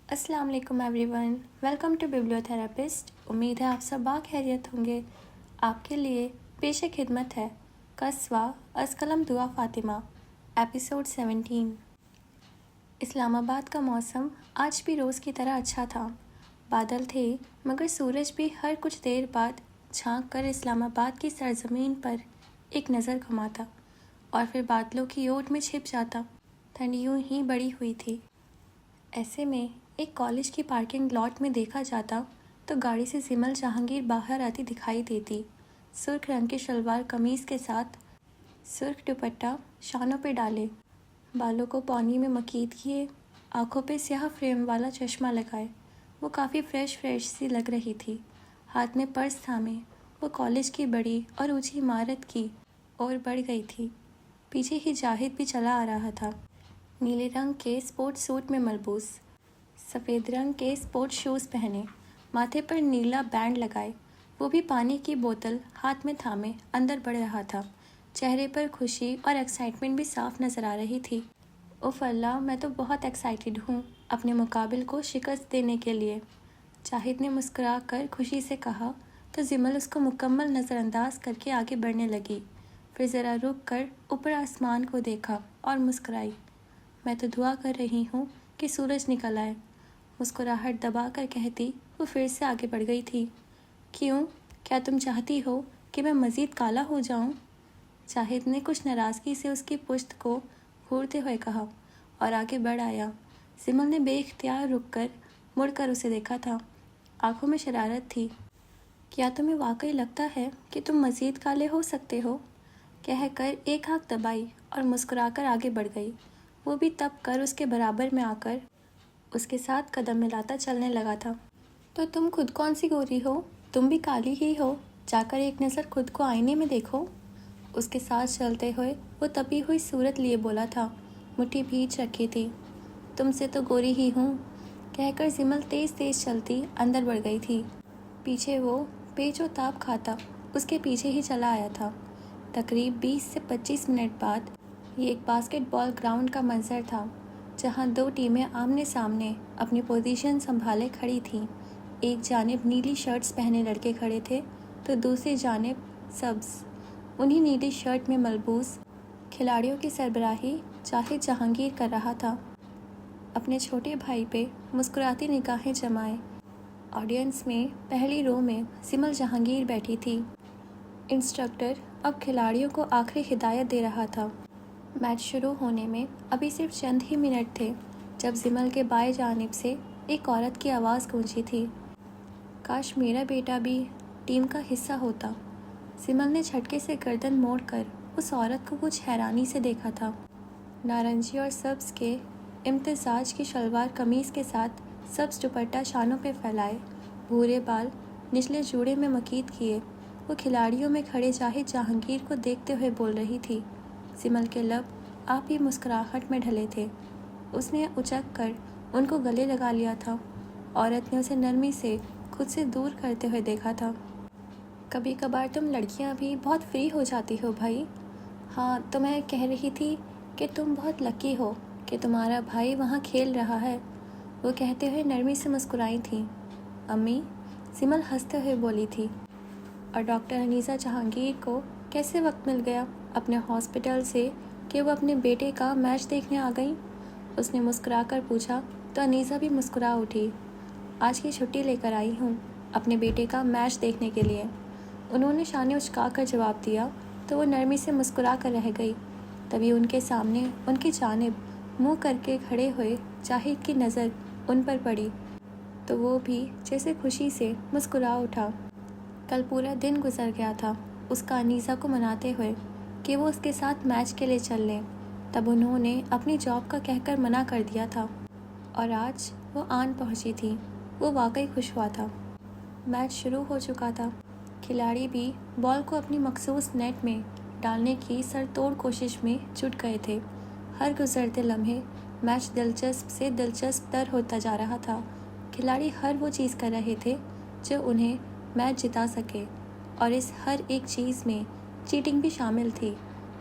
अस्सलाम वालेकुम everyone, welcome to बिब्लियोथेरेपिस्ट। उम्मीद है आप सब बाखैरियत होंगे। आपके लिए पेश खिदमत है कस्वा अज़ कलम दुआ फ़ातिमा, एपिसोड 17। इस्लामाबाद का मौसम आज भी रोज़ की तरह अच्छा था। बादल थे मगर सूरज भी हर कुछ देर बाद झांक कर इस्लामाबाद की सरजमीन पर एक नज़र घुमाता और फिर बादलों की ओट में छिप जाता। ठंड यूं ही बढ़ी हुई थी। ऐसे में एक कॉलेज की पार्किंग लॉट में देखा जाता तो गाड़ी से सिमल जहांगीर बाहर आती दिखाई देती। सुर्ख रंग की शलवार कमीज़ के साथ सुर्ख दुपट्टा शानों पे डाले, बालों को पौनी में मकीद किए, आंखों पे स्याह फ्रेम वाला चश्मा लगाए वो काफ़ी फ्रेश सी लग रही थी। हाथ में पर्स थामे वो कॉलेज की बड़ी और ऊंची इमारत की ओर बढ़ गई थी। पीछे ही जाहिद भी चला आ रहा था, नीले रंग के स्पोर्ट्स सूट में मलबूस, सफ़ेद रंग के स्पोर्ट्स शूज़ पहने, माथे पर नीला बैंड लगाए, वो भी पानी की बोतल हाथ में थामे अंदर बढ़ रहा था। चेहरे पर खुशी और एक्साइटमेंट भी साफ नज़र आ रही थी। उफ़ अल्लाह, मैं तो बहुत एक्साइटेड हूँ अपने मुकाबिल को शिकस्त देने के लिए, जाहिद ने मुस्कुरा कर खुशी से कहा तो जिमल उसको मुकम्मल नज़रअंदाज करके आगे बढ़ने लगी। फिर ज़रा रुक कर ऊपर आसमान को देखा और मुस्कुराई। मैं तो दुआ कर रही हूँ कि सूरज निकल आए, मुस्कुराहट दबा कर कहती वो फिर से आगे बढ़ गई थी। क्यों, क्या तुम चाहती हो कि मैं मज़ीद काला हो जाऊँ? जाहिद ने कुछ नाराज़गी से उसकी पुश्त को घूरते हुए कहा और आगे बढ़ आया। सिमल ने बेइख्तियार रुक कर मुड़ कर उसे देखा था। आंखों में शरारत थी। क्या तुम्हें वाकई लगता है कि तुम मज़ीद काले हो सकते हो? कहकर एक आंख दबाई और मुस्कुराकर आगे बढ़ गई। वो भी तब कर उसके बराबर में आकर उसके साथ कदम मिलाता चलने लगा था। तो तुम खुद कौन सी गोरी हो? तुम भी काली ही हो। जाकर एक नज़र खुद को आईने में देखो। उसके साथ चलते हुए वो तपी हुई सूरत लिए बोला था, मुट्ठी भींच रखी थी। तुमसे तो गोरी ही हूँ, कहकर जिमल तेज़ तेज़ चलती अंदर बढ़ गई थी। पीछे वो पेचो ताप खाता उसके पीछे ही चला आया था। तकरीब 20 से 25 मिनट बाद ये एक बास्केटबॉल ग्राउंड का मंजर था, जहां दो टीमें आमने सामने अपनी पोजीशन संभाले खड़ी थीं। एक जानिब नीली शर्ट्स पहने लड़के खड़े थे तो दूसरी जानिब सब्ज़, उन्हीं नीली शर्ट में मलबूस खिलाड़ियों की सरबराही जाहिद जहांगीर कर रहा था। अपने छोटे भाई पे मुस्कुराती निगाहें जमाए ऑडियंस में पहली रो में सिमल जहांगीर बैठी थी। इंस्ट्रक्टर अब खिलाड़ियों को आखिरी हिदायत दे रहा था। मैच शुरू होने में अभी सिर्फ चंद ही मिनट थे जब जिमल के बाएं जानिब से एक औरत की आवाज़ गूंजी थी, काश मेरा बेटा भी टीम का हिस्सा होता। जिमल ने झटके से गर्दन मोड़कर उस औरत को कुछ हैरानी से देखा था। नारंगी और सब्ज़ के इम्तिजाज की शलवार कमीज़ के साथ सब्ज़ दुपट्टा शानों पे फैलाए, भूरे बाल निचले जूड़े में मकीद किए, वो खिलाड़ियों में खड़े जाहिद जहांगीर को देखते हुए बोल रही थी। सिमल के लब आप ही मुस्कुराहट में ढले थे। उसने उचक कर उनको गले लगा लिया था। औरत ने उसे नरमी से खुद से दूर करते हुए देखा था। कभी कभार तुम लड़कियां भी बहुत फ्री हो जाती हो भाई। हाँ, तो मैं कह रही थी कि तुम बहुत लकी हो कि तुम्हारा भाई वहाँ खेल रहा है, वो कहते हुए नरमी से मुस्कुराई थी। अम्मी, सिमल हंसते हुए बोली थी। और डॉक्टर अनीसा जहांगीर को कैसे वक्त मिल गया अपने हॉस्पिटल से कि वो अपने बेटे का मैच देखने आ गई? उसने मुस्कुराकर पूछा तो अनीसा भी मुस्कुरा उठी। आज की छुट्टी लेकर आई हूँ अपने बेटे का मैच देखने के लिए, उन्होंने शाने उचका कर जवाब दिया तो वो नरमी से मुस्कुरा कर रह गई। तभी उनके सामने उनकी जानिब मुँह करके खड़े हुए जाहिद की नज़र उन पर पड़ी तो वो भी जैसे खुशी से मुस्कुरा उठा। कल पूरा दिन गुजर गया था उसका अनीसा को मनाते हुए कि वो उसके साथ मैच के लिए चल लें। तब उन्होंने अपनी जॉब का कहकर मना कर दिया था और आज वो आन पहुंची थी। वो वाकई खुश हुआ था। मैच शुरू हो चुका था। खिलाड़ी भी बॉल को अपनी मखसूस नेट में डालने की सरतोड़ कोशिश में जुट गए थे। हर गुजरते लम्हे मैच दिलचस्प से दिलचस्प तर होता जा रहा था। खिलाड़ी हर वो चीज़ कर रहे थे जो उन्हें मैच जिता सके और इस हर एक चीज़ में चीटिंग भी शामिल थी।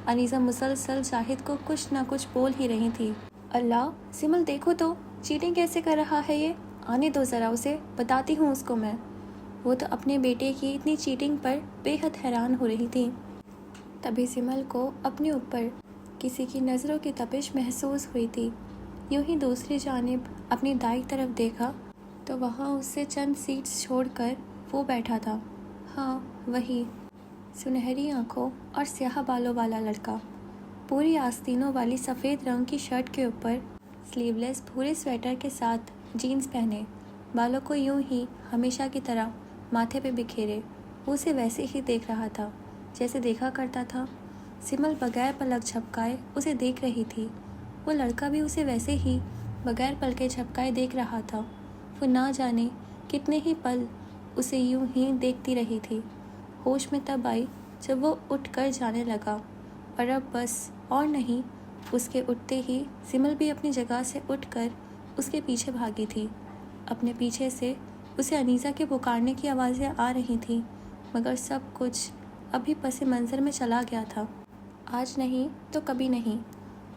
अनीसा मुसलसल जाहिद को कुछ ना कुछ बोल ही रही थी। अल्लाह, सिमल देखो तो चीटिंग कैसे कर रहा है ये? आने दो ज़रा उसे, बताती हूँ उसको मैं। वो तो अपने बेटे की इतनी चीटिंग पर बेहद हैरान हो रही थी। तभी सिमल को अपने ऊपर किसी की नज़रों की तपिश महसूस हुई थी। यूं ही दूसरी जानिब अपनी दाईं तरफ देखा तो वहाँ उससे चंद सीट्स छोड़कर वो बैठा था। हाँ, वही सुनहरी आंखों और स्याह बालों वाला लड़का, पूरी आस्तीनों वाली सफ़ेद रंग की शर्ट के ऊपर स्लीवलेस भूरे स्वेटर के साथ जीन्स पहने, बालों को यूं ही हमेशा की तरह माथे पे बिखेरे। वो उसे वैसे ही देख रहा था जैसे देखा करता था। सिमल बगैर पलक झपकाए उसे देख रही थी। वो लड़का भी उसे वैसे ही बगैर पलके झपकाए देख रहा था। वो ना जाने कितने ही पल उसे यूं ही देखती रही थी। होश में तब आई जब वो उठ कर जाने लगा, और अब बस और नहीं, उसके उठते ही सिमल भी अपनी जगह से उठकर उसके पीछे भागी थी। अपने पीछे से उसे अनीसा के पुकारने की आवाज़ें आ रही थीं, मगर सब कुछ अभी पसे मंज़र में चला गया था। आज नहीं तो कभी नहीं।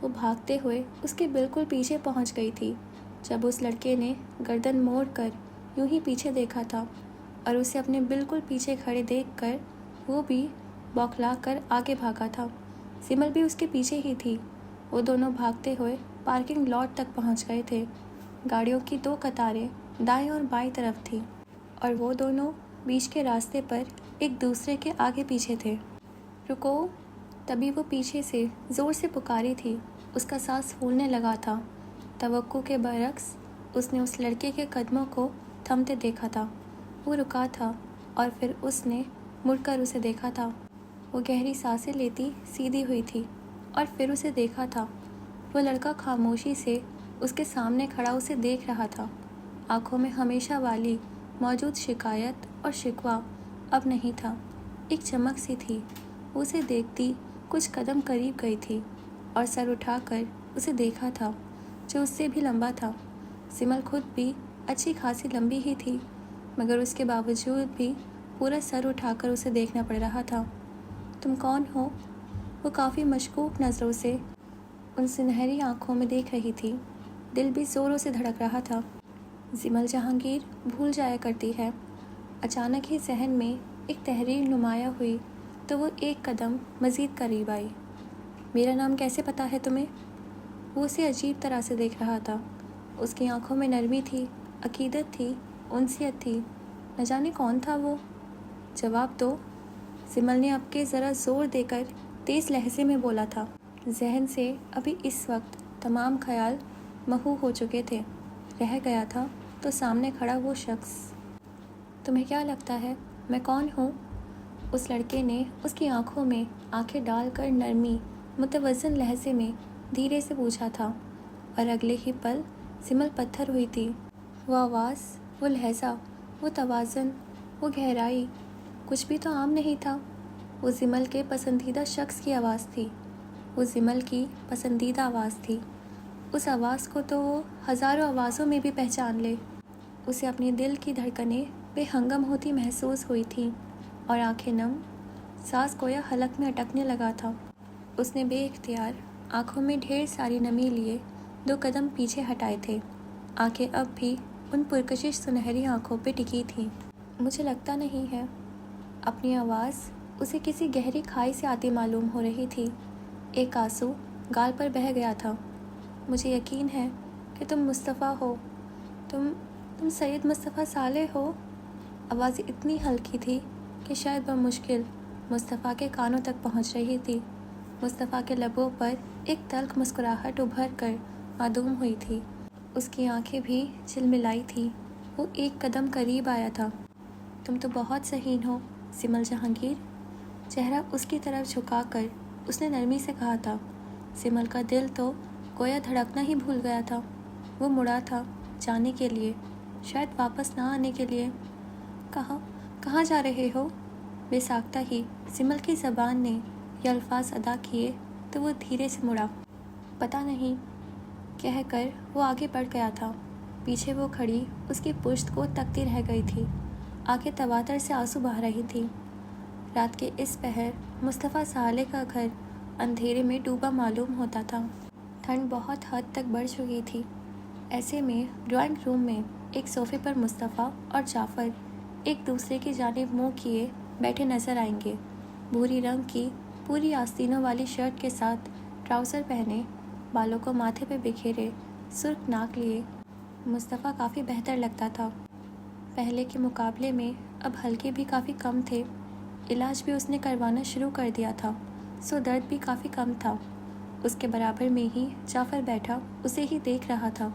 वो भागते हुए उसके बिल्कुल पीछे पहुंच गई थी जब उस लड़के ने गर्दन मोड़ कर यूं ही पीछे देखा था, और उसे अपने बिल्कुल पीछे खड़े देखकर वो भी बौखला कर आगे भागा था। सिमल भी उसके पीछे ही थी। वो दोनों भागते हुए पार्किंग लॉट तक पहुंच गए थे। गाड़ियों की 2 कतारें दाएं और बाईं तरफ थी, और वो दोनों बीच के रास्ते पर एक दूसरे के आगे पीछे थे। रुको! तभी वो पीछे से ज़ोर से पुकारी थी। उसका सांस फूलने लगा था। तवक्कुह के बरक्स उसने उस लड़के के कदमों को थमते देखा था। वो रुका था और फिर उसने मुड़कर उसे देखा था। वो गहरी सांसें लेती सीधी हुई थी और फिर उसे देखा था। वो लड़का खामोशी से उसके सामने खड़ा उसे देख रहा था। आंखों में हमेशा वाली मौजूद शिकायत और शिकवा अब नहीं था, एक चमक सी थी। वो उसे देखती कुछ कदम करीब गई थी और सर उठाकर उसे देखा था, जो उससे भी लंबा था। सिमल खुद भी अच्छी खासी लंबी ही थी, मगर उसके बावजूद भी पूरा सर उठाकर उसे देखना पड़ रहा था। तुम कौन हो? वो काफ़ी मशकूक नज़रों से उन सुनहरी आंखों में देख रही थी। दिल भी ज़ोरों से धड़क रहा था। सिमल जहांगीर भूल जाया करती है। अचानक ही जहन में एक तहरीर नुमाया हुई तो वो एक कदम मज़ीद करीब आई। मेरा नाम कैसे पता है तुम्हें? वो उसे अजीब तरह से देख रहा था। उसकी आंखों में नरमी थी, अकीदत थी, उनसियत थी। न जाने कौन था वो। जवाब दो, सिमल ने आपके ज़रा ज़ोर देकर तेज़ लहजे में बोला था। जहन से अभी इस वक्त तमाम ख्याल महू हो चुके थे। रह गया था तो सामने खड़ा वो शख्स। तुम्हें क्या लगता है मैं कौन हूँ? उस लड़के ने उसकी आंखों में आंखें डालकर नरमी मुतवज़्ज़न लहजे में धीरे से पूछा था, और अगले ही पल सिमल पत्थर हुई थी। वो आवाज़, वो लहजा, वो तवाज़ुन, वो गहराई, कुछ भी तो आम नहीं था। वो सिमल के पसंदीदा शख्स की आवाज़ थी। वो सिमल की पसंदीदा आवाज़ थी। उस आवाज़ को तो वो हज़ारों आवाज़ों में भी पहचान ले। उसे अपने दिल की धड़कनें बेहंगम होती महसूस हुई थी और आंखें नम, सांस गोया हलक में अटकने लगा था। उसने बेइख्तियार आंखों में ढेर सारी नमी लिए 2 कदम पीछे हटाए थे। आंखें अब भी उन पुरकशिश सुनहरी आंखों पे टिकी थीं। मुझे लगता नहीं है। अपनी आवाज़ उसे किसी गहरी खाई से आती मालूम हो रही थी। एक आंसू गाल पर बह गया था। मुझे यकीन है कि तुम मुस्तफ़ा हो। तुम सैयद मुस्तफ़ा सालेह हो। आवाज़ इतनी हल्की थी कि शायद बमुश्किल मुस्तफ़ा के कानों तक पहुंच रही थी। मुस्तफ़ा के लबों पर एक तल्ख मुस्कुराहट उभर कर मादूम हुई थी। उसकी आंखें भी झिलमिलाई थी। वो एक कदम करीब आया था। तुम तो बहुत सहीन हो सिमल जहांगीर। चेहरा उसकी तरफ झुकाकर उसने नरमी से कहा था। सिमल का दिल तो गोया धड़कना ही भूल गया था। वो मुड़ा था जाने के लिए, शायद वापस ना आने के लिए। कहाँ जा रहे हो? बेसाख्ता ही सिमल की ज़बान ने ये अल्फाज अदा किए तो वो धीरे से मुड़ा। पता नहीं, कहकर वो आगे बढ़ गया था। पीछे वो खड़ी उसकी पुश्त को तकती रह गई थी। आंखें तवातर से आंसू बहा रही थी। रात के इस पहर मुस्तफ़ा साले का घर अंधेरे में डूबा मालूम होता था। ठंड बहुत हद तक बढ़ चुकी थी। ایسے میں ڈرائنگ روم میں ایک صوفے پر مصطفیٰ اور جعفر ایک دوسرے کی جانب منہ کیے بیٹھے نظر آئیں گے۔ بھوری رنگ کی پوری آستینوں والی شرٹ کے ساتھ ٹراؤزر پہنے، بالوں کو ماتھے پہ بکھیرے، سرخ ناک لیے مصطفیٰ کافی بہتر لگتا تھا۔ پہلے کے مقابلے میں اب حلقے بھی کافی کم تھے۔ علاج بھی اس نے کروانا شروع کر دیا تھا، سو درد بھی کافی کم تھا۔ اس کے برابر میں ہی جعفر بیٹھا اسے ہی دیکھ رہا تھا،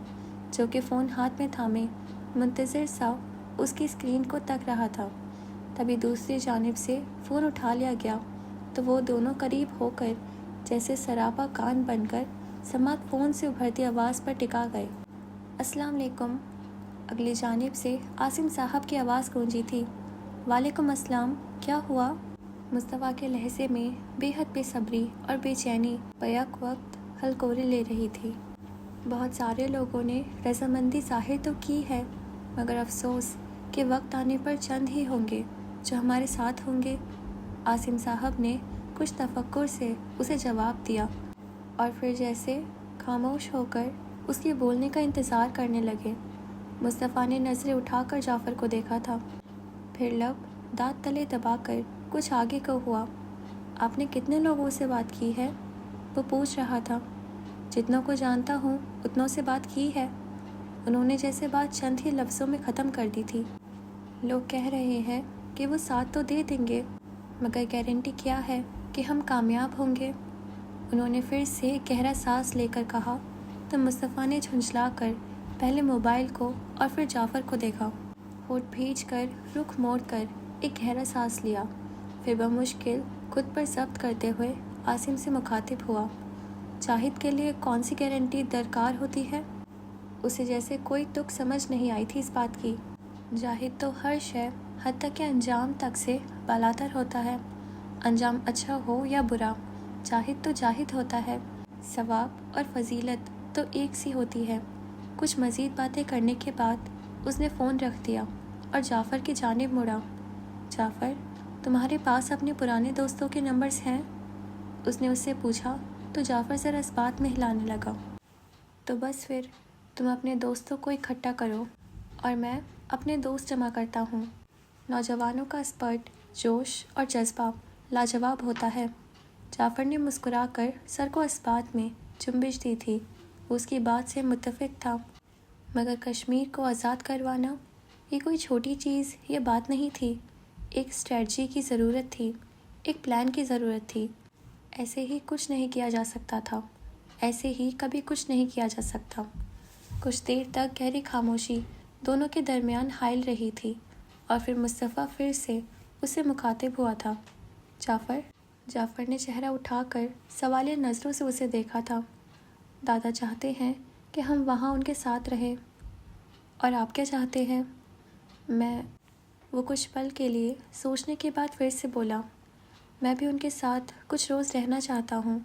جو کہ فون ہاتھ میں تھامے منتظر سا اس کی اسکرین کو تک رہا تھا۔ تبھی دوسری جانب سے فون اٹھا لیا گیا تو وہ دونوں قریب ہو کر جیسے سراپا کان بن کر سماعت فون سے ابھرتی آواز پر ٹکا گئے۔ السلام علیکم۔ اگلی جانب سے عاصم صاحب کی آواز گونجی تھی۔ وعلیکم السلام، کیا ہوا؟ مصطفیٰ کے لہجے میں بے حد بے صبری اور بے چینی بیک وقت ہلکورے لے رہی تھی۔ بہت سارے لوگوں نے رضامندی ظاہر تو کی ہے، مگر افسوس کہ وقت آنے پر چند ہی ہوں گے جو ہمارے ساتھ ہوں گے۔ عاصم صاحب نے کچھ تفکر سے اسے جواب دیا اور پھر جیسے خاموش ہو کر اس کے بولنے کا انتظار کرنے لگے۔ مصطفیٰ نے نظریں اٹھا کر جعفر کو دیکھا تھا، پھر لب دانت تلے دبا کر کچھ آگے کو ہوا۔ آپ نے کتنے لوگوں سے بات کی ہے؟ وہ پوچھ رہا تھا۔ جتنوں کو جانتا ہوں اتنوں سے بات کی ہے۔ انہوں نے جیسے بات چند ہی لفظوں میں ختم کر دی تھی۔ لوگ کہہ رہے ہیں کہ وہ ساتھ تو دے دیں گے، مگر گارنٹی کیا ہے کہ ہم کامیاب ہوں گے؟ انہوں نے پھر سے گہرا سانس لے کر کہا تو مصطفیٰ نے جھنجھلا کر پہلے موبائل کو اور پھر جعفر کو دیکھا۔ ہونٹ بھینچ کر رخ موڑ کر ایک گہرا سانس لیا، پھر بمشکل خود پر ضبط کرتے ہوئے عاصم سے مخاطب ہوا۔ جاہد کے لیے کون سی گارنٹی درکار ہوتی ہے؟ اسے جیسے کوئی تک سمجھ نہیں آئی تھی اس بات کی۔ جاہد تو ہر شے حتیٰ کہ انجام تک سے بالاتر ہوتا ہے۔ انجام اچھا ہو یا برا، جاہد تو جاہد ہوتا ہے۔ ثواب اور فضیلت تو ایک سی ہوتی ہے۔ کچھ مزید باتیں کرنے کے بعد اس نے فون رکھ دیا اور جعفر کی جانب مڑا۔ جعفر، تمہارے پاس اپنے پرانے دوستوں کے نمبرز ہیں؟ اس نے اس سے پوچھا تو جعفر ذرا اس بات میں ہلانے لگا۔ تو بس پھر تم اپنے دوستوں کو اکٹھا کرو اور میں اپنے دوست جمع کرتا ہوں۔ نوجوانوں کا اسپرٹ، جوش اور جذبہ لاجواب ہوتا ہے۔ جعفر نے مسکرا کر سر کو اس بات میں جنبش دی تھی۔ وہ اس کی بات سے متفق تھا، مگر کشمیر کو آزاد کروانا یہ کوئی چھوٹی چیز یا بات نہیں تھی۔ ایک اسٹریٹجی کی ضرورت تھی، ایک پلان کی ضرورت تھی۔ ایسے ہی کچھ نہیں کیا جا سکتا تھا، ایسے ہی کبھی کچھ نہیں کیا جا سکتا۔ کچھ دیر تک گہری خاموشی دونوں کے درمیان حائل رہی تھی اور پھر مصطفیٰ پھر سے اسے مخاطب ہوا تھا۔ جعفر نے چہرہ اٹھا کر سوالیہ نظروں سے اسے دیکھا تھا۔ دادا چاہتے ہیں کہ ہم وہاں ان کے ساتھ رہیں، اور آپ کیا چاہتے ہیں؟ وہ کچھ پل کے لیے سوچنے کے بعد پھر سے بولا، میں بھی ان کے ساتھ کچھ روز رہنا چاہتا ہوں۔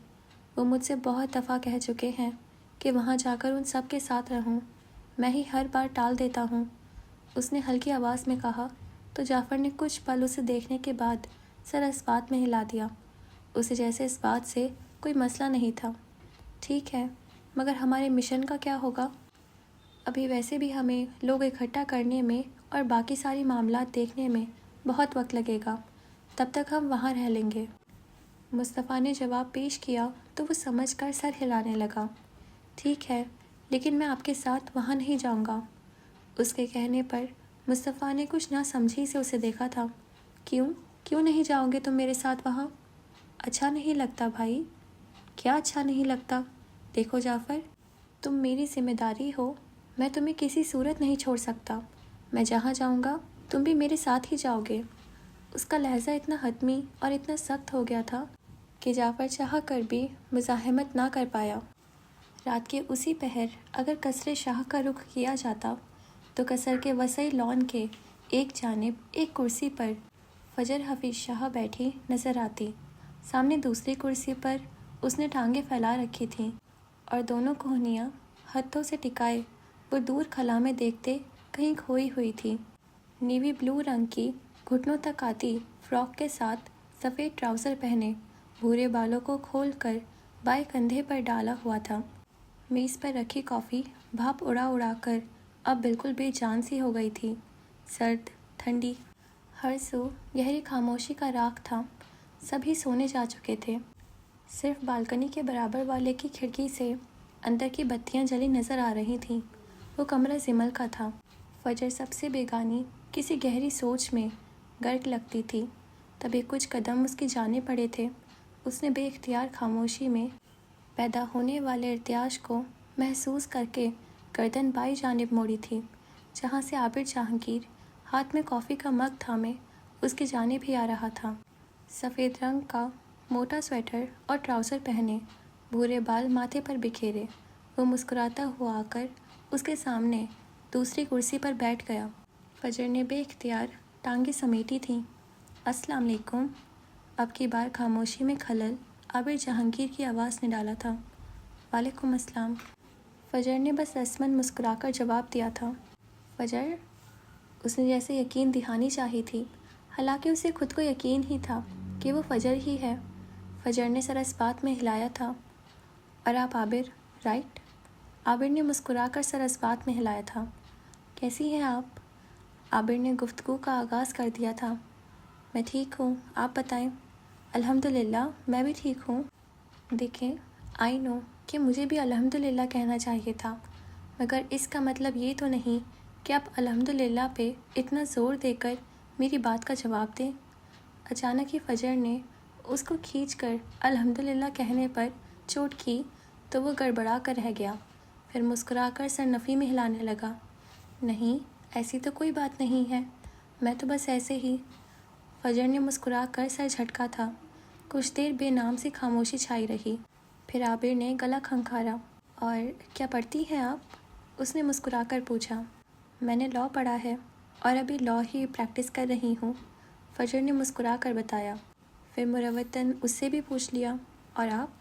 وہ مجھ سے بہت دفعہ کہہ چکے ہیں کہ وہاں جا کر ان سب کے ساتھ رہوں، میں ہی ہر بار ٹال دیتا ہوں۔ اس نے ہلکی آواز میں کہا تو جعفر نے کچھ پل اسے دیکھنے کے بعد سر اس بات میں ہلا دیا، اسے جیسے اس بات سے کوئی مسئلہ نہیں تھا۔ ٹھیک ہے، مگر ہمارے مشن کا کیا ہوگا؟ ابھی ویسے بھی ہمیں لوگ اکٹھا کرنے میں اور باقی ساری معاملات دیکھنے میں بہت وقت لگے گا، تب تک ہم وہاں رہ لیں گے۔ مصطفیٰ نے جواب پیش کیا تو وہ سمجھ کر سر ہلانے لگا۔ ٹھیک ہے، لیکن میں آپ کے ساتھ وہاں نہیں جاؤں گا۔ اس کے کہنے پر مصطفیٰ نے کچھ نہ سمجھی سے اسے دیکھا تھا۔ کیوں نہیں جاؤ گے تم میرے ساتھ وہاں؟ اچھا نہیں لگتا بھائی۔ کیا اچھا نہیں لگتا؟ دیکھو جعفر، تم میری ذمہ داری ہو، میں تمہیں کسی صورت نہیں چھوڑ سکتا۔ میں جہاں جاؤں گا تم بھی میرے ساتھ ہی جاؤ گے۔ اس کا لہجہ اتنا حتمی اور اتنا سخت ہو گیا تھا کہ جعفر چاہ کر بھی مزاحمت نہ کر پایا۔ رات کے اسی پہر اگر قصر شاہ کا رخ کیا جاتا تو قصر کے وسیع لان کے ایک جانب ایک کرسی پر فجر حفیظ شاہ بیٹھی نظر آتی، سامنے دوسری کرسی پر اس نے ٹانگیں پھیلا رکھی تھیں اور دونوں کوہنیاں ہتھوں سے ٹکائے وہ دور خلا میں دیکھتے کہیں کھوئی ہوئی تھی۔ نیوی بلو رنگ کی گھٹنوں تک آتی فراک کے ساتھ سفید ٹراؤزر پہنے، بھورے بالوں کو کھول کر بائیں کندھے پر ڈالا ہوا تھا۔ میز پر رکھی کافی भाप उड़ा उड़ा कर अब बिल्कुल बेजान सी हो गई थी। सर्द, ठंडी, हर सू गहरी खामोशी का राख था। सभी सोने जा चुके थे। सिर्फ बालकनी के बराबर वाले की खिड़की से अंदर की बत्तियां जली नजर आ रही थीं। वो कमरा जिमल का था। फजर सबसे बेगानी किसी गहरी सोच में गर्क लगती थी। तभी कुछ कदम उसके जाने पड़े थे। उसने बेइख्तियार खामोशी में पैदा होने वाले इर्तियाश को महसूस करके गर्दन बाई जानिब मोड़ी थी, जहाँ से आबिर जहांगीर हाथ में कॉफ़ी का मग थामे उसकी जानिब भी आ रहा था। सफ़ेद रंग का मोटा स्वेटर और ट्राउज़र पहने, भूरे बाल माथे पर बिखेरे, वो मुस्कुराता हुआ आकर उसके सामने दूसरी कुर्सी पर बैठ गया। फजर ने बेइख्तियार टांगें समेटी थीं। अस्सलाम वालेकुम। अब की बार खामोशी में खलल आबिर जहांगीर की आवाज़ ने डाला था। वालेकुम अस्सलाम। फजर ने बस रस्मन मुस्कुराकर जवाब दिया था। फजर? उसने जैसे यकीन दिहानी चाही थी, हालांकि उसे खुद को यकीन ही था कि वो फजर ही है। फजर ने सर इस बात में हिलाया था। और आप आबिर, राइट? आबिर ने मुस्कुराकर सर इस बात में हिलाया था। कैसी हैं आप? आबिर ने गुफ्तगू का आगाज़ कर दिया था। मैं ठीक हूँ, आप बताएं। अल्हम्दुलिल्लाह, मैं भी ठीक हूँ। देखें, आई नो कि मुझे भी अल्हम्दुलिल्लाह कहना चाहिए था, मगर इसका मतलब ये तो नहीं कि आप अल्हम्दुलिल्लाह पे इतना ज़ोर देकर मेरी बात का जवाब दें। अचानक ही फजर ने उसको खींचकर अल्हम्दुलिल्लाह कहने पर चोट की तो वो गड़बड़ा कर रह गया। फिर मुस्कुराकर सर नफ़ी में हिलाने लगा। नहीं, ऐसी तो कोई बात नहीं है, मैं तो बस ऐसे ही। फजर ने मुस्कुराकर सर झटका था। कुछ देर बेनाम सी खामोशी छाई रही। फिर आबिर ने गला खंखारा। और क्या पढ़ती हैं आप? उसने मुस्कुराकर पूछा। मैंने लॉ पढ़ा है और अभी लॉ ही प्रैक्टिस कर रही हूँ, फजर ने मुस्कुराकर बताया। फिर मुरवतन उससे भी पूछ लिया, और आप?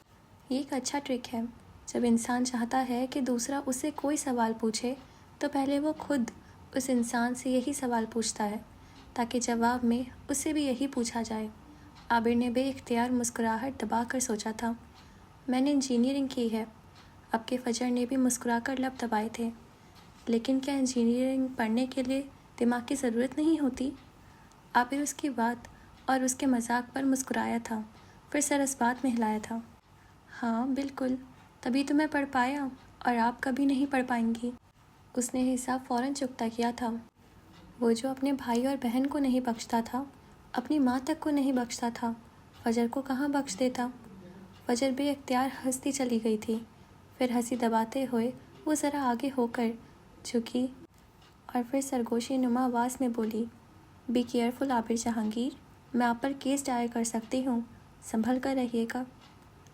ये एक अच्छा ट्रिक है। जब इंसान चाहता है कि दूसरा उससे कोई सवाल पूछे तो पहले वो खुद उस इंसान से यही सवाल पूछता है, ताकि जवाब में उससे भी यही पूछा जाए। आबिर ने बेइख्तियार मुस्कुराहट दबाकर सोचा था। मैंने इंजीनियरिंग की है। अब के फजर ने भी मुस्कुराकर लब दबाए थे। लेकिन क्या इंजीनियरिंग पढ़ने के लिए दिमाग की ज़रूरत नहीं होती? आबिर उसकी बात और उसके मजाक पर मुस्कुराया था, फिर सर इस बात में हिलाया था। हाँ बिल्कुल, तभी तो मैं पढ़ पाया और आप कभी नहीं पढ़ पाएंगी। उसने हिसाब फ़ौरन चुकता किया था। वो जो अपने भाई और बहन को नहीं बख्शता था, अपनी माँ तक को नहीं बख्शता था, फजर को कहाँ बख्श देता? फजर बेइख्तियार हंसती चली गई थी। फिर हंसी दबाते हुए वो ज़रा आगे होकर झुकी और फिर सरगोशी नुमा आवाज़ में बोली, बी केयरफुल आबिर जहांगीर, मैं आप पर केस दायर कर सकती हूँ, संभल कर रहिएगा।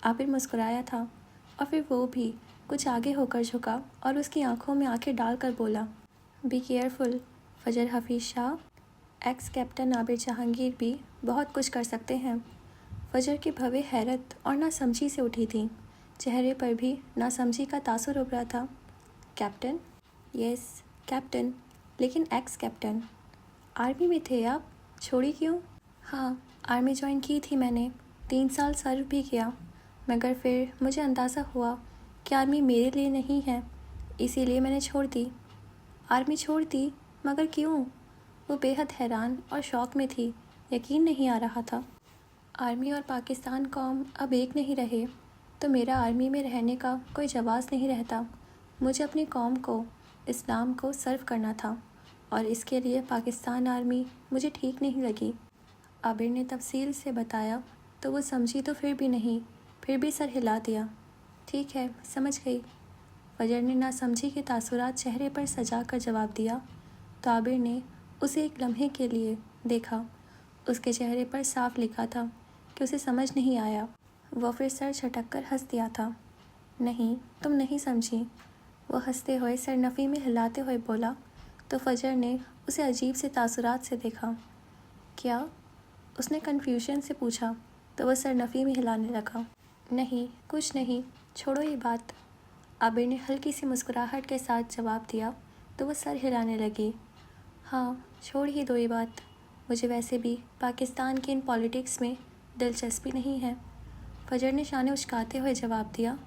आबिर मुस्कुराया था और फिर वो भी कुछ आगे होकर झुका और उसकी आंखों में आंखें डालकर बोला, बी केयरफुल फजर हफीज़ शाह। एक्स कैप्टन आबिर जहांगीर भी बहुत कुछ कर सकते हैं। फजर की भव्य हैरत और नासमझी से उठी थी। चेहरे पर भी नासमझी का तासुर उभरा था। कैप्टन? यस कैप्टन, लेकिन एक्स कैप्टन। आर्मी में थे आप? छोड़ी क्यों? हाँ, आर्मी ज्वाइन की थी मैंने, 3 साल सर्व भी किया, मगर फिर मुझे अंदाज़ा हुआ कि आर्मी मेरे लिए नहीं है, इसीलिए मैंने छोड़ दी। आर्मी छोड़ दी? मगर क्यों? वो बेहद हैरान और शौक़ में थी, यकीन नहीं आ रहा था। आर्मी और पाकिस्तान कौम अब एक नहीं रहे, तो मेरा आर्मी में रहने का कोई जवाज़ नहीं रहता। मुझे अपनी कौम को, इस्लाम को सर्व करना था, और इसके लिए पाकिस्तान आर्मी मुझे ठीक नहीं लगी। आबिर ने तफसील से बताया तो वो समझी तो फिर भी नहीं, फिर भी सर हिला दिया। ठीक है, समझ गई। फजर ने नासमझी के तासुरात चेहरे पर सजा कर जवाब दिया तो आबिर ने उसे एक लम्हे के लिए देखा। उसके चेहरे पर साफ लिखा था कि उसे समझ नहीं आया। वह फिर सर झटक कर हंस दिया था। नहीं, तुम नहीं समझी। वो हंसते हुए सर नफ़ी में हिलाते हुए बोला तो फजर ने उसे अजीब से तासुरात से देखा। क्या? उसने कन्फ्यूजन से पूछा तो वह सर नफ़ी में हिलाने लगा। नहीं, कुछ नहीं, छोड़ो ये बात। आबिर ने हल्की सी मुस्कुराहट के साथ जवाब दिया तो वह सर हिलाने लगी। हाँ, छोड़ ही दो ये बात। मुझे वैसे भी पाकिस्तान की इन पॉलिटिक्स में दिलचस्पी नहीं है, फजर ने शाने उचकाते हुए जवाब दिया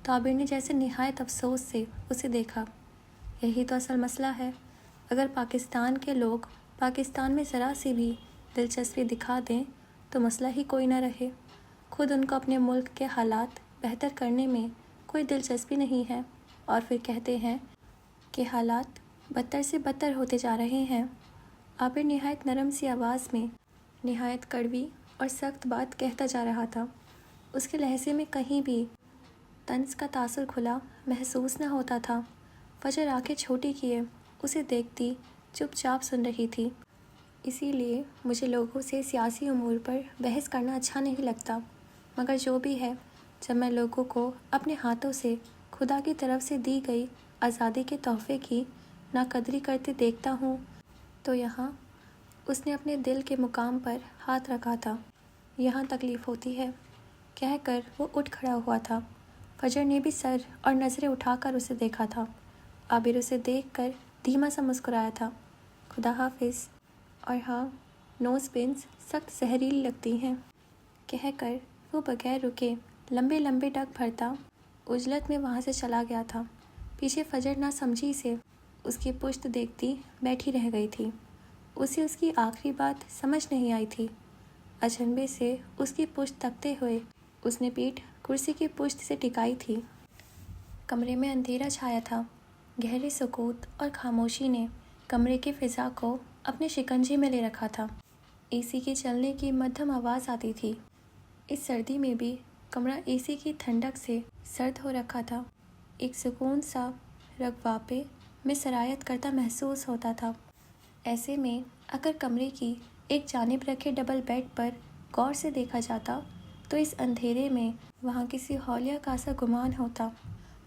तो आबिर ने जैसे निहायत अफसोस से उसे देखा। یہی تو اصل مسئلہ ہے۔ اگر پاکستان کے لوگ پاکستان میں ذرا سی بھی دلچسپی دکھا دیں تو مسئلہ ہی کوئی نہ رہے۔ خود ان کو اپنے ملک کے حالات بہتر کرنے میں کوئی دلچسپی نہیں ہے، اور پھر کہتے ہیں کہ حالات بدتر سے بدتر ہوتے جا رہے ہیں۔ عابر نہایت نرم سی آواز میں نہایت کڑوی اور سخت بات کہتا جا رہا تھا۔ اس کے لہجے میں کہیں بھی طنز کا تاثر کھلا محسوس نہ ہوتا تھا۔ فجر آنکھیں چھوٹی کیے اسے دیکھتی چپ چاپ سن رہی تھی۔ اسی لیے مجھے لوگوں سے سیاسی امور پر بحث کرنا اچھا نہیں لگتا، مگر جو بھی ہے، جب میں لوگوں کو اپنے ہاتھوں سے خدا کی طرف سے دی گئی آزادی کے تحفے کی ناقدری کرتے دیکھتا ہوں تو یہاں اس نے اپنے دل کے مقام پر ہاتھ رکھا تھا، یہاں تکلیف ہوتی ہے، کہہ کر وہ اٹھ کھڑا ہوا تھا۔ فجر نے بھی سر اور نظریں اٹھا کر اسے دیکھا تھا۔ عابر اسے دیکھ کر دھیما سا مسکرایا تھا۔ خدا حافظ۔ اور ہاں، نوز پنس سخت زہریلی لگتی ہیں، کہہ کر وہ بغیر رکے لمبے لمبے ڈگ بھرتا عجلت میں وہاں سے چلا گیا تھا۔ پیچھے فجر نہ سمجھی سے اس کی پشت دیکھتی بیٹھی رہ گئی تھی۔ اسے اس کی آخری بات سمجھ نہیں آئی تھی۔ اجنبے سے اس کی پشت تکتے ہوئے اس نے پیٹھ کرسی کی پشت سے ٹکائی تھی۔ کمرے میں اندھیرا چھایا تھا۔ گہری سکوت اور خاموشی نے کمرے کی فضا کو اپنے شکنجے میں لے رکھا تھا۔ اے سی کی چلنے کی مدھم آواز آتی تھی۔ اس سردی میں بھی کمرہ اے سی کی ٹھنڈک سے سرد ہو رکھا تھا۔ ایک سکون سا رگواپے میں سرایت کرتا محسوس ہوتا تھا۔ ایسے میں اگر کمرے کی ایک جانب رکھے ڈبل بیڈ پر غور سے دیکھا جاتا تو اس اندھیرے میں وہاں کسی حولیہ کا سا گمان ہوتا۔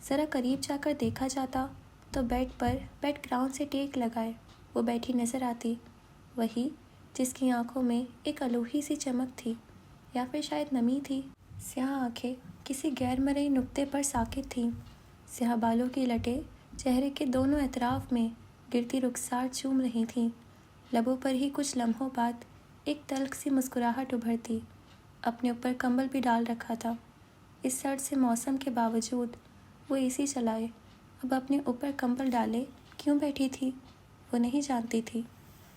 ذرا قریب جا کر دیکھا جاتا تو بیڈ پر بیک گراؤنڈ سے ٹیک لگائے وہ بیٹھی نظر آتی، وہی جس کی آنکھوں میں ایک الوہی سی چمک تھی، یا پھر شاید نمی تھی۔ سیاہ آنکھیں کسی غیر مرئی نقطے پر ساکت تھیں۔ سیاہ بالوں کی لٹیں چہرے کے دونوں اطراف میں گرتی رخسار چوم رہی تھیں۔ لبوں پر ہی کچھ لمحوں بعد ایک تلخ سی مسکراہٹ ابھرتی۔ اپنے اوپر کمبل بھی ڈال رکھا تھا۔ اس سرد سے موسم کے باوجود وہ اے سی چلائے اب اپنے اوپر کمبل ڈالے کیوں بیٹھی تھی، وہ نہیں جانتی تھی۔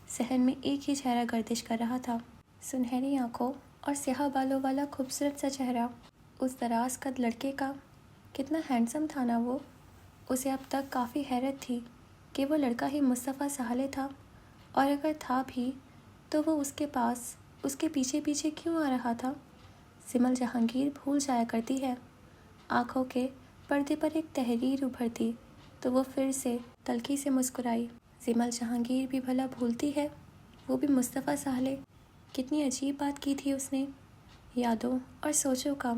ذہن میں ایک ہی چہرہ گردش کر رہا تھا، سنہری آنکھوں اور سیاہ بالوں والا خوبصورت سا چہرہ اس دراز قد لڑکے کا۔ کتنا ہینڈسم تھا نا وہ۔ اسے اب تک کافی حیرت تھی کہ وہ لڑکا ہی مصطفیٰ ساحلے تھا، اور اگر تھا بھی تو وہ اس کے پاس اس کے پیچھے پیچھے کیوں آ رہا تھا۔ سمل جہانگیر بھول جایا کرتی ہے۔ آنکھوں کے پردے پر ایک تحریر ابھرتی تو وہ پھر سے تلخی سے مسکرائی۔ سمل جہانگیر بھی بھلا بھولتی ہے، وہ بھی مصطفیٰ ساحلے۔ کتنی عجیب بات کی تھی اس نے۔ یادوں اور سوچوں کا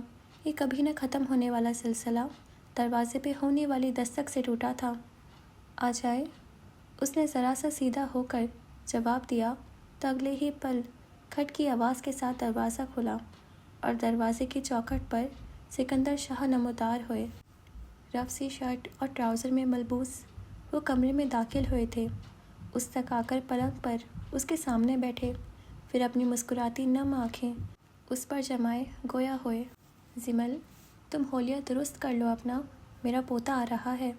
یہ کبھی نہ ختم ہونے والا سلسلہ دروازے پہ ہونے والی دستک سے ٹوٹا تھا۔ آ جائے، اس نے ذرا سا سیدھا ہو کر جواب دیا تو اگلے ہی پل کھٹ کی آواز کے ساتھ دروازہ کھلا اور دروازے کی چوکھٹ پر سکندر شاہ نمودار ہوئے۔ رف سی شرٹ اور ٹراؤزر میں ملبوس وہ کمرے میں داخل ہوئے تھے۔ اس تک آ کر پلنگ پر اس کے سامنے بیٹھے، پھر اپنی مسکراتی نم آنکھیں اس پر جمائے گویا ہوئے، زمل تم حولیہ درست کر لو اپنا، میرا پوتا آ رہا ہے۔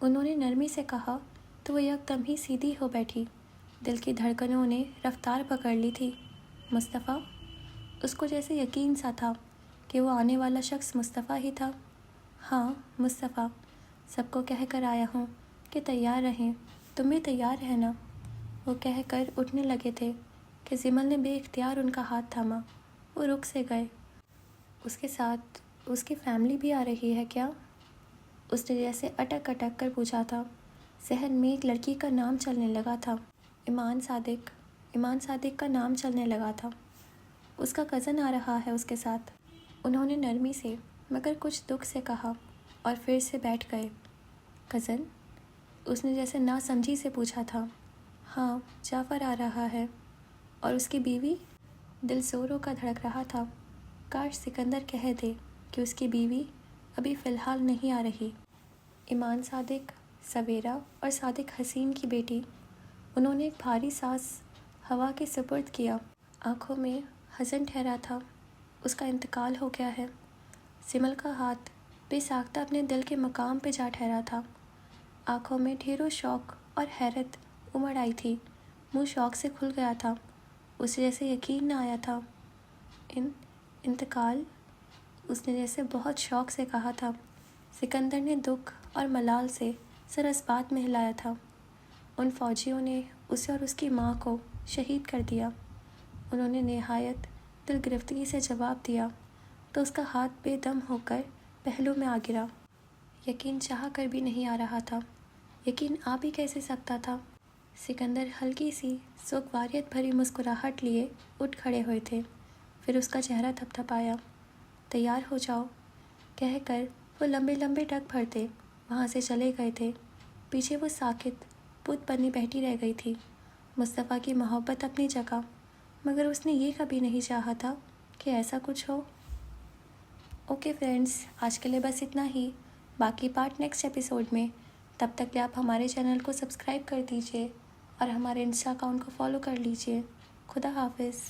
انہوں نے نرمی سے کہا تو وہ یکدم ہی سیدھی ہو بیٹھی۔ دل کی دھڑکنوں نے رفتار پکڑ لی تھی۔ مصطفیٰ؟ اس کو جیسے یقین سا تھا کہ وہ آنے والا شخص مصطفیٰ ہی تھا۔ ہاں مصطفیٰ، سب کو کہہ کر آیا ہوں کہ تیار رہیں، تم بھی تیار رہنا۔ وہ کہہ کر اٹھنے لگے تھے کہ زمل نے بے اختیار ان کا ہاتھ تھاما۔ وہ رک سے گئے۔ اس کے ساتھ اس کی فیملی بھی آ رہی ہے کیا؟ اس نے جیسے اٹک اٹک کر پوچھا تھا۔ ذہن میں ایک لڑکی کا نام چلنے لگا تھا، ایمان صادق۔ ایمان صادق کا نام چلنے لگا تھا۔ اس کا کزن آ رہا ہے اس کے ساتھ، انہوں نے نرمی سے مگر کچھ دکھ سے کہا، اور پھر سے بیٹھ گئے۔ کزن؟ اس نے جیسے ناسمجھی سے پوچھا تھا۔ ہاں، جعفر آ رہا ہے۔ اور اس کی بیوی؟ دل زوروں کا دھڑک رہا تھا۔ کاش سکندر کہہ دے کہ اس کی بیوی ابھی فی الحال نہیں آ رہی۔ ایمان صادق، سویرا اور صادق حسین کی بیٹی۔ انہوں نے ایک بھاری سانس ہوا کے سپرد کیا، آنکھوں میں حزن ٹھہرا تھا۔ اس کا انتقال ہو گیا ہے۔ سمل کا ہاتھ بے ساختہ اپنے دل کے مقام پہ جا ٹھہرا تھا۔ आंखों में ढेरों शौक और हैरत उमड़ आई थी। मुंह शौक से खुल गया था। उसे जैसे यकीन न आया था। इंतकाल, उसने जैसे बहुत शौक से कहा था। सिकंदर ने दुख और मलाल से सर इस बात में हिलाया था। उन फौजियों ने उसे और उसकी माँ को शहीद कर दिया। उन्होंने निहायत दिलगिरफ्तगी से जवाब दिया तो उसका हाथ बेदम होकर पहलू में आ गिरा। यकीन चाह कर भी नहीं आ रहा था। यकीन आ भी कैसे सकता था। सिकंदर हल्की सी सुगवारियत भरी मुस्कुराहट लिए उठ खड़े हुए थे। फिर उसका चेहरा थपथपाया। तैयार हो जाओ कहकर वो लंबे लंबे टक भरते वहाँ से चले गए थे। पीछे वो साकित बुत बनी बैठी रह गई थी। मुस्तफ़ा की मोहब्बत अपनी जगह, मगर उसने ये कभी नहीं चाहा था कि ऐसा कुछ हो। ओके फ्रेंड्स, आज के लिए बस इतना ही। बाकी पार्ट नेक्स्ट एपिसोड में। तब तक के आप हमारे चैनल को सब्सक्राइब कर दीजिए और हमारे इंस्टा अकाउंट को फॉलो कर लीजिए। खुदा हाफिज़।